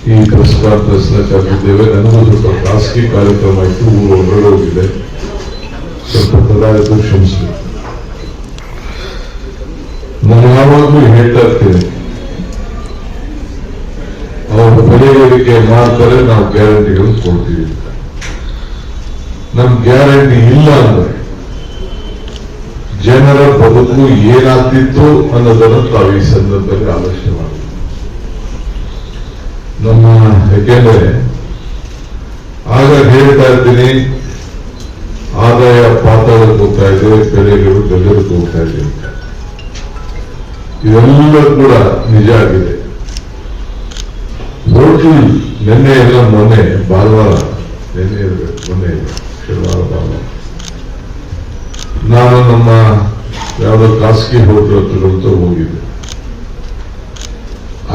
ಈ press conference ನ ಕರೆದಿದ್ದೇವೆ. ನನಗೂ ಸ್ವಲ್ಪ ಖಾಸಗಿ ಕಾರ್ಯಕ್ರಮ ಇತ್ತು, ಊರು ಹೊರಗಡೆ ಹೋಗಿದೆ, ಸ್ವಲ್ಪ ತಡಾಯಿತು, ಕ್ಷಮಿಸಬೇಕು. ನಾನು ಯಾವಾಗಲೂ ಹೇಳ್ತಾ ಇರ್ತೇನೆ, ಅವರು ಬೆಲೆ ಏರಿಕೆ ಮಾಡ್ತಾರೆ, ನಾವು ಗ್ಯಾರಂಟಿಗಳು ಕೊಡ್ತೀವಿ. ನಮ್ ಗ್ಯಾರಂಟಿ ಇಲ್ಲ ಅಂದ್ರೆ ಜನರ ಬದುಕು ಏನಾಗ್ತಿತ್ತು ಅನ್ನೋದನ್ನು ತಾವು ಈ ಸಂದರ್ಭದಲ್ಲಿ ಆಲೋಚನೆ ಮಾಡಿ. ಯಾಕೆಂದ್ರೆ ಆಗ ಹೇಳ್ತಾ ಇದ್ದೀನಿ, ಆದಾಯ ಪಾತಾಳಕ್ಕೆ ಹೋಗ್ತಾ ಇದೆ, ಬೆಲೆಗಳು ಗಗನಕ್ಕೆ ಹೋಗ್ತಾ ಇದೆ. ಇವೆಲ್ಲ ಕೂಡ ನಿಜ ಆಗಿದೆ. ಹೋಟೆಲ್ ನಿನ್ನೆ ಎಲ್ಲ ಮೊನ್ನೆ ಭಾನುವಾರ, ನಿನ್ನೆ ಇರಬೇಕು, ಮೊನ್ನೆ ಶನಿವಾರ ಭಾನುವಾರ ನಾನು ನಮ್ಮ ಯಾವುದೋ ಖಾಸಗಿ ಹೋಟೆಲ್ ಹತ್ರ ಹೋಗಿದ್ದೆ.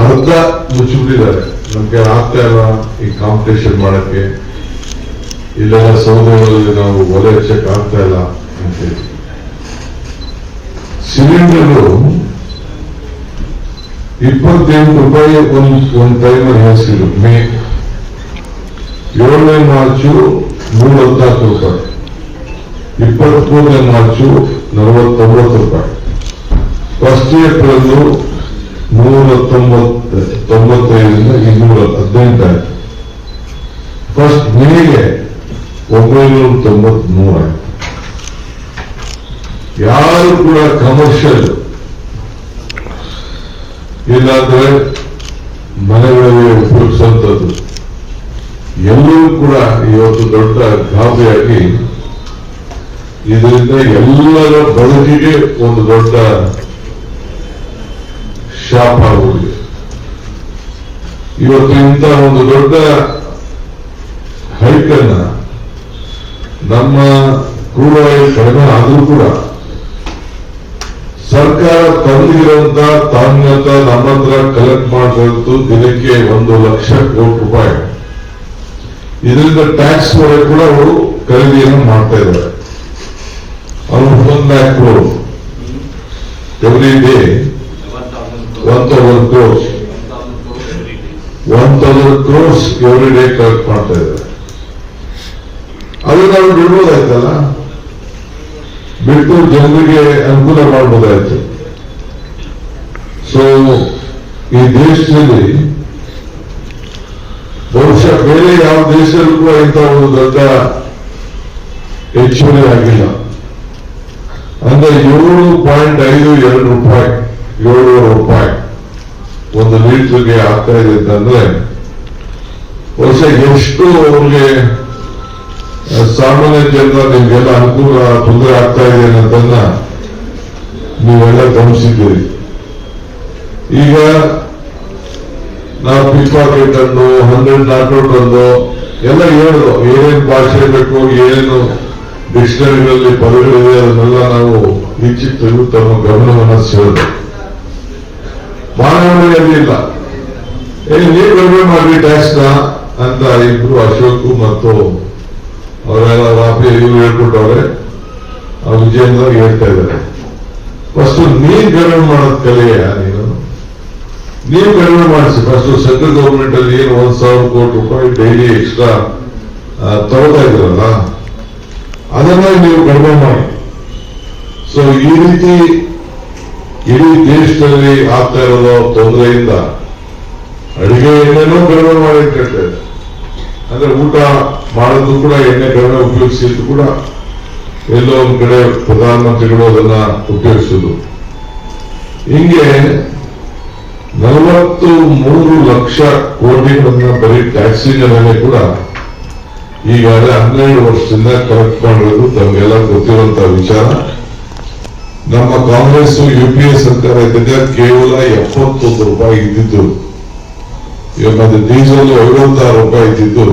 ಅರ್ಧ ಮುಚ್ಚಿಬಿಟ್ಟಿದ್ದಾರೆ, ನಮ್ಗೆ ಆಗ್ತಾ ಇಲ್ಲ ಈ ಕಾಂಪಿಟೇಷನ್ ಮಾಡಕ್ಕೆ, ಇಲ್ಲೆಲ್ಲ ಸೌದೆಗಳಲ್ಲಿ ನಾವು ಒಲೆ ಹಚ್ಚಕ್ ಆಗ್ತಾ ಇಲ್ಲ ಅಂತೇಳಿ. ಸಿಲಿಂಡರು 28 ರೂಪಾಯಿ ಒಂದು ಟೈಮರ್ ಹೇಳಿಸಿದ್ರು. ಮೇ 7ನೇ ಮಾರ್ಚು 114 ರೂಪಾಯಿ, 23ನೇ ಮಾರ್ಚು 49 ರೂಪಾಯಿ, 1 ಏಪ್ರಿಲ್ 195ರಿಂದ 218 ಆಯ್ತು. 1 ಮೇಗೆ 993 ಆಯ್ತು. ಯಾರು ಕೂಡ ಕಮರ್ಷಿಯಲ್ ಇಲ್ಲಾಂದ್ರೆ ಮನೆಗಳಿಗೆ ಉಪಯೋಗಿಸುವಂಥದ್ದು ಎಲ್ಲರೂ ಕೂಡ ಇವತ್ತು ದೊಡ್ಡ ಗಾಬರಿಯಾಗಿ ಇದರಿಂದ ಎಲ್ಲರ ಬದುಕಿಗೆ ಒಂದು ದೊಡ್ಡ ಶಾಪ ಆಗುವುದು. ಇವತ್ತು ಇಂಥ ಒಂದು ದೊಡ್ಡ ಹೈಕನ್ನ ನಮ್ಮ ಕ್ರೂಡ್ ಆಯಿಲ್ ಕಡಿಮೆ ಆದರೂ ಕೂಡ ಸರ್ಕಾರ ತಂದಿರುವಂತ ತಾಮ್ಯತ ನಮ್ಮ ಹತ್ರ ಕಲೆಕ್ಟ್ ಮಾಡಿರೋದು ದಿನಕ್ಕೆ 1 ಲಕ್ಷ ಕೋಟಿ ರೂಪಾಯಿ. ಇದರಿಂದ ಟ್ಯಾಕ್ಸ್ ಒಳಗೆ ಕೂಡ ಅವರು ಖರೀದಿಯನ್ನು ಮಾಡ್ತಾ ಇದ್ದಾರೆ. ಅವರು 1 lakh crore every day, 1,000 crores, 1,000 crores every day collect ಮಾಡ್ತಾ ಇದ್ದಾರೆ. ಅದು ನಾವು ಬಿಡ್ಬೋದಾಯ್ತಲ್ಲ, ಬಿಟ್ಟು ಜನರಿಗೆ ಅನುಕೂಲ ಮಾಡಬಹುದಾಯ್ತು. ಸೊ ಈ ದೇಶದಲ್ಲಿ ಬಹುಶಃ ಬೇರೆ ಯಾವ ದೇಶದಲ್ಲೂ ಕೂಡ ಇಂಥ ಒಂದು ದೊಡ್ಡ ಹೆಚ್ಚುವರಿ ಆಗಿಲ್ಲ. ಅಂದ್ರೆ 7.52 ರೂಪಾಯಿ, 700 ರೂಪಾಯಿ ಒಂದು ಲೀಟರ್ಗೆ ಆಗ್ತಾ ಇದೆ ಅಂತಂದ್ರೆ ಬಹುಶಃ ಎಷ್ಟು ಅವ್ರಿಗೆ ಸಾಮಾನ್ಯ ಜನರ ನಿಮ್ಗೆಲ್ಲ ಅನುಕೂಲ ತೊಂದರೆ ಆಗ್ತಾ ಇದೆ ಅನ್ನೋದನ್ನ ನೀವೆಲ್ಲ ಗಮನಿಸಿದ್ದೀರಿ. ಈಗ ನಾವು ಪಿಕ್ ಪಾಕೆಟ್ ಅನ್ನು 100 ನಾಟ್ಔಟ್ ಅನ್ನು ಎಲ್ಲ ಹೇಳಿದ್ರು, ಏನೇನು ಭಾಷೆ ಬೇಕು, ಏನೇನು ಡಿಕ್ಷನರಿಗಳಲ್ಲಿ ಪದಗಳಿದೆ ಅದನ್ನೆಲ್ಲ ನಾವು ಹೆಚ್ಚಿಟ್ಟು ತಮ್ಮ ಗಮನವನ್ನ ಸೆಳೆದು ಮಾನವೀಯತೆ ಇಲ್ಲ. ನೀವು ಕಡಿಮೆ ಮಾಡಿ ಟ್ಯಾಕ್ಸ್ ಅಂತ ಇಬ್ರು ಅಶೋಕ್ ಮತ್ತು ಅವರೆಲ್ಲ ರಾಪಿ ಇವ್ರು ಹೇಳ್ಕೊಟ್ಟವ್ರೆ, ವಿಜಯೇಂದ್ರ ಹೇಳ್ತಾ ಇದ್ದಾರೆ. ಫಸ್ಟ್ ನೀನ್ ಕಡಿಮೆ ಮಾಡೋದ್ ಕಲೆಯ, ನೀವು ಕಡಿಮೆ ಮಾಡಿಸಿ. ಫಸ್ಟ್ ಸೆಂಟ್ರಲ್ ಗವರ್ಮೆಂಟ್ ಅಲ್ಲಿ ಏನು 1,000 ಕೋಟಿ ರೂಪಾಯಿ ಡೈಲಿ ಎಕ್ಸ್ಟ್ರಾ ತಗೋತಾ ಇದ್ರಲ್ಲ, ಅದನ್ನ ನೀವು ಕಡಿಮೆ ಮಾಡಿ. ಸೊ ಈ ರೀತಿ ಇಡೀ ದೇಶದಲ್ಲಿ ಆಗ್ತಾ ಇರೋದು ತೊಂದರೆಯಿಂದ ಅಡಿಗೆ ಎಣ್ಣೆನೂ ಕಡಿಮೆ ಮಾಡಿ ಕೇಳ್ತಾ ಇದೆ. ಅಂದ್ರೆ ಊಟ ಮಾಡೋದು ಕೂಡ ಎಣ್ಣೆ ಕಡಿಮೆ ಉಪಯೋಗಿಸಿದ್ದು ಕೂಡ ಎಲ್ಲೋ ಒಂದ್ ಕಡೆ ಪ್ರಧಾನಮಂತ್ರಿಗಳು ಅದನ್ನ ಉಪಯೋಗಿಸುದು. ಹಿಂಗೆ 43 ಲಕ್ಷ ಕೋಟಿಗಳನ್ನ ಬರೀ ಟ್ಯಾಕ್ಸಿನ ಮೇಲೆ ಕೂಡ ಈಗಾಗಲೇ 12 ವರ್ಷದಿಂದ ಕಲೆಕ್ಟ್ ಮಾಡಿರೋದು ತಮಗೆಲ್ಲ ಗೊತ್ತಿರುವಂತಹ ವಿಚಾರ. ನಮ್ಮ ಕಾಂಗ್ರೆಸ್ UPA ಸರ್ಕಾರ ಇದ್ದಾಗ ಕೇವಲ 71 ರೂಪಾಯಿ ಇದ್ದಿದ್ದು, ಮತ್ತೆ ಡೀಸೆಲ್ 56 ರೂಪಾಯಿ ಇದ್ದಿದ್ದು,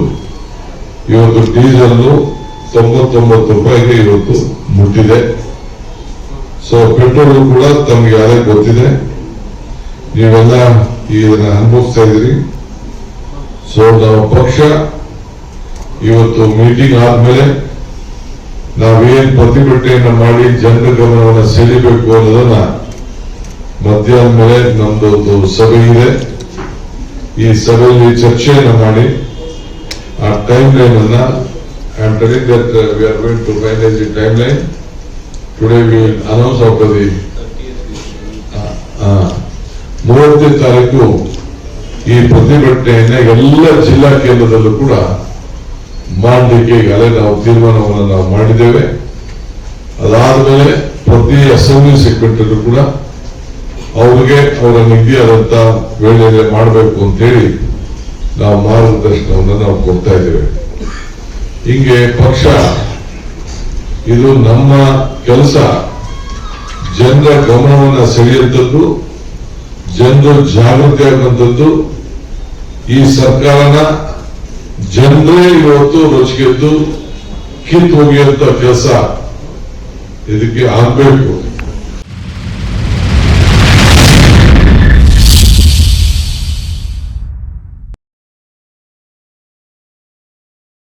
ಇವತ್ತು ಡೀಸೆಲ್ 99 ರೂಪಾಯಿಗೆ ಇವತ್ತು ಮುಟ್ಟಿದೆ. ಸೊ ಪೆಟ್ರೋಲ್ ಕೂಡ ತಮ್ಗೆ ಯಾರೇ ಗೊತ್ತಿದೆ, ನೀವೆಲ್ಲ ಇದನ್ನ ಅನುಭವಿಸ್ತಾ ಇದ್ದೀರಿ. ಸೊ ನಮ್ಮ ಪಕ್ಷ ಇವತ್ತು ಮೀಟಿಂಗ್ ಆದ್ಮೇಲೆ ನಾವೇನ್ ಪ್ರತಿಭಟನೆಯನ್ನ ಮಾಡಿ ಜನರ ಗಮನವನ್ನು ಸೆಳೆಯಬೇಕು ಅನ್ನೋದನ್ನ ಮಧ್ಯಾಹ್ನ ಮೇಲೆ ನಮ್ದು ಒಂದು ಸಭೆ ಇದೆ. ಈ ಸಭೆಯಲ್ಲಿ ಚರ್ಚೆಯನ್ನು ಮಾಡಿ ಆ ಟೈಮ್ ಲೈನ್ ಅನ್ನ I am telling that we are going to finalise the time line today we will announce after the 30ನೇ ತಾರೀಕು ಈ ಪ್ರತಿಭಟನೆಯನ್ನ ಎಲ್ಲ ಜಿಲ್ಲಾ ಕೇಂದ್ರದಲ್ಲೂ ಕೂಡ ಮಾಡಲಿಕ್ಕೆ ಈಗಾಗಲೇ ನಾವು ತೀರ್ಮಾನವನ್ನು ನಾವು ಮಾಡಿದ್ದೇವೆ. ಅದಾದ್ಮೇಲೆ ಪ್ರತಿ ಅಸೆಂಬ್ಲಿ ಸೆಕ್ರೆಟರಿ ಕೂಡ ಅವ್ರಿಗೆ ಅವರ ನಿಗದಿಯಾದಂತ ವೇಳೆಯಲ್ಲಿ ಮಾಡಬೇಕು ಅಂತೇಳಿ ನಾವು ಮಾರ್ಗದರ್ಶನವನ್ನು ನಾವು ಕೊಡ್ತಾ ಇದ್ದೇವೆ. ಹಿಂಗೆ ಪಕ್ಷ ಇದು ನಮ್ಮ ಕೆಲಸ ಜನರ ಗಮನವನ್ನು ಸೆಳೆಯುವಂಥದ್ದು, ಜನರು ಜಾಗೃತಿ ಆಗುವಂಥದ್ದು. ಈ ಸರ್ಕಾರನ ಜನರೇ ಇವತ್ತು ರೊಚ್ಚಿಗೆದ್ದು ಕಿತ್ತು ಹೋಗಿಯಂತ ಕೆಲಸ ಇದಕ್ಕೆ ಆಗ್ಬೇಕು.